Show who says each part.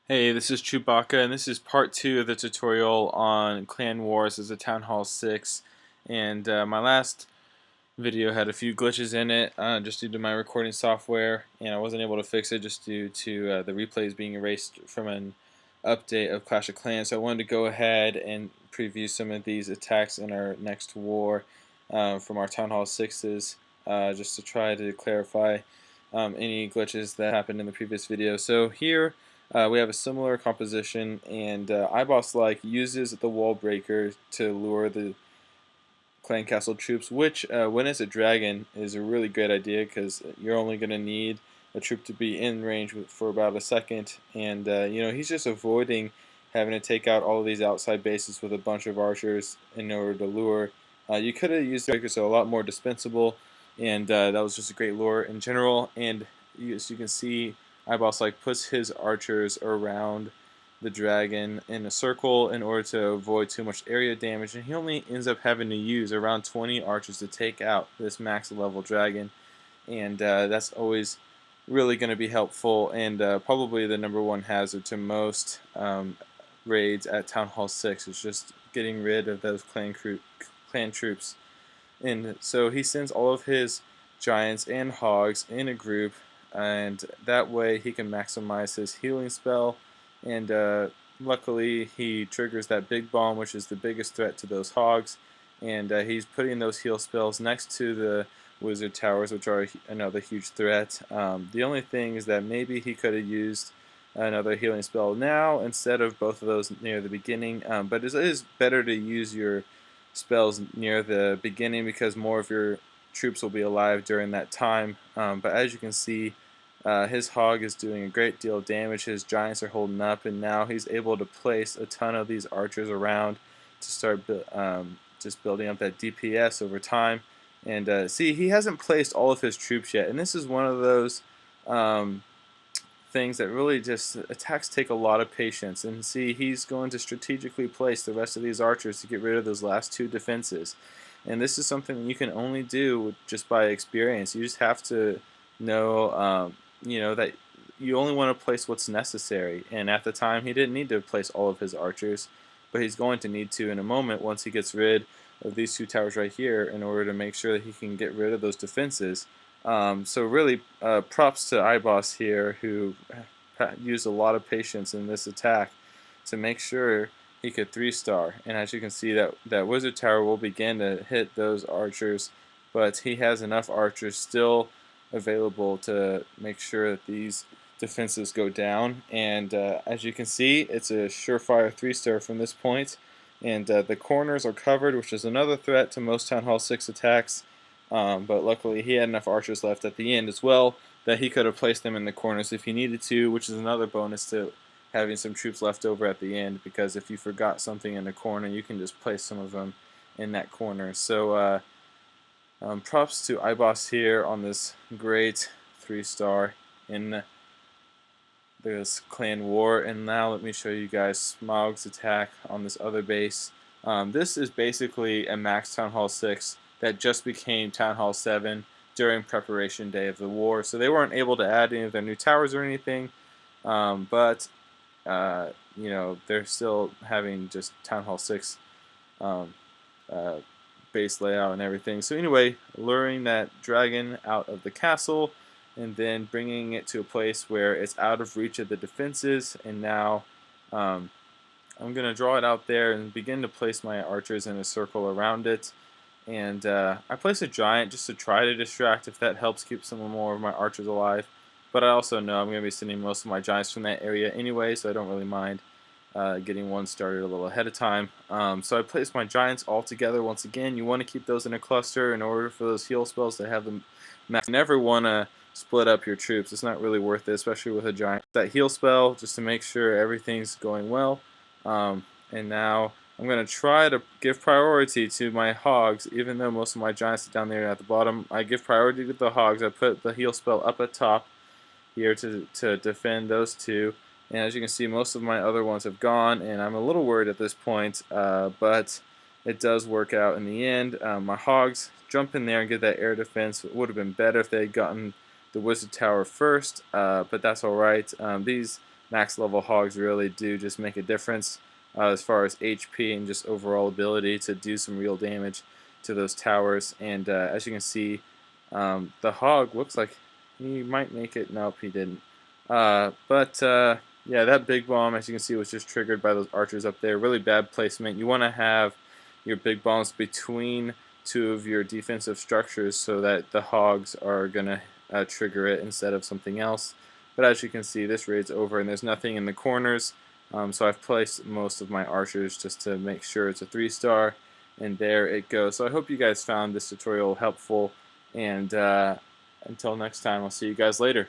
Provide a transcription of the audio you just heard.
Speaker 1: Hey, this is Chewbacca, and this is part 2 of the tutorial on Clan Wars as a Town Hall 6. And my last video had a few glitches in it just due to my recording software, and I wasn't able to fix it just due to the replays being erased from an update of Clash of Clans. So I wanted to go ahead and preview some of these attacks in our next war from our Town Hall 6s just to try to clarify any glitches that happened in the previous video. So here we have a similar composition, and iBoss like uses the wall breaker to lure the clan castle troops, which when it's a dragon is a really great idea because you're only going to need a troop to be in range for about a second, and he's just avoiding having to take out all of these outside bases with a bunch of archers in order to lure. You could have used the breaker, so a lot more dispensable, and that was just a great lure in general. And as you can see, iBoss like puts his archers around the dragon in a circle in order to avoid too much area damage, and he only ends up having to use around 20 archers to take out this max level dragon, and that's always really going to be helpful, and probably the #1 hazard to most raids at Town Hall 6 is just getting rid of those clan troops. And so he sends all of his giants and hogs in a group, and that way he can maximize his healing spell. And luckily he triggers that big bomb, which is the biggest threat to those hogs, and he's putting those heal spells next to the wizard towers, which are another huge threat. The only thing is that maybe he could have used another healing spell now instead of both of those near the beginning, but it is better to use your spells near the beginning because more of your troops will be alive during that time. But as you can see, his hog is doing a great deal of damage. His giants are holding up, and now he's able to place a ton of these archers around to start just building up that DPS over time. And see, he hasn't placed all of his troops yet, and this is one of those things that really just attacks take a lot of patience. And see, he's going to strategically place the rest of these archers to get rid of those last two defenses. And this is something that you can only do just by experience. You just have to know, that you only want to place what's necessary. And at the time, he didn't need to place all of his archers, but he's going to need to in a moment once he gets rid of these two towers right here in order to make sure that he can get rid of those defenses. So really, props to iBoss here, who used a lot of patience in this attack to make sure he could 3-star. And as you can see, that wizard tower will begin to hit those archers, but he has enough archers still available to make sure that these defenses go down. And as you can see, it's a surefire 3-star from this point. And the corners are covered, which is another threat to most Town Hall 6 attacks. But luckily he had enough archers left at the end as well that he could have placed them in the corners if he needed to, which is another bonus to having some troops left over at the end, because if you forgot something in the corner, you can just place some of them in that corner. So props to iBoss here on this great 3-star in this clan war. And now let me show you guys Smaug's attack on this other base. This is basically a max Town Hall 6 that just became Town Hall 7 during preparation day of the war. So they weren't able to add any of their new towers or anything, but they're still having just Town Hall 6 base layout and everything. So anyway, luring that dragon out of the castle and then bringing it to a place where it's out of reach of the defenses. And now I'm going to draw it out there and begin to place my archers in a circle around it. And I place a giant just to try to distract, if that helps keep some more of my archers alive. But I also know I'm going to be sending most of my giants from that area anyway, so I don't really mind getting one started a little ahead of time. So I place my giants all together. Once again, you want to keep those in a cluster in order for those heal spells to have them max. You never want to split up your troops. It's not really worth it, especially with a giant. That heal spell, just to make sure everything's going well. And now I'm going to try to give priority to my hogs, even though most of my giants are down there at the bottom. I give priority to the hogs. I put the heal spell up at top here to defend those two. And as you can see, most of my other ones have gone, and I'm a little worried at this point, but it does work out in the end. My hogs jump in there and get that air defense. It would have been better if they had gotten the wizard tower first, but that's alright. These max level hogs really do just make a difference as far as HP and just overall ability to do some real damage to those towers. And as you can see, the hog looks like he might make it. Nope, he didn't. But yeah, that big bomb, as you can see, was just triggered by those archers up there. Really bad placement. You want to have your big bombs between two of your defensive structures so that the hogs are going to trigger it instead of something else. But as you can see, this raid's over and there's nothing in the corners. So I've placed most of my archers just to make sure it's a 3-star. And there it goes. So I hope you guys found this tutorial helpful. And until next time, I'll see you guys later.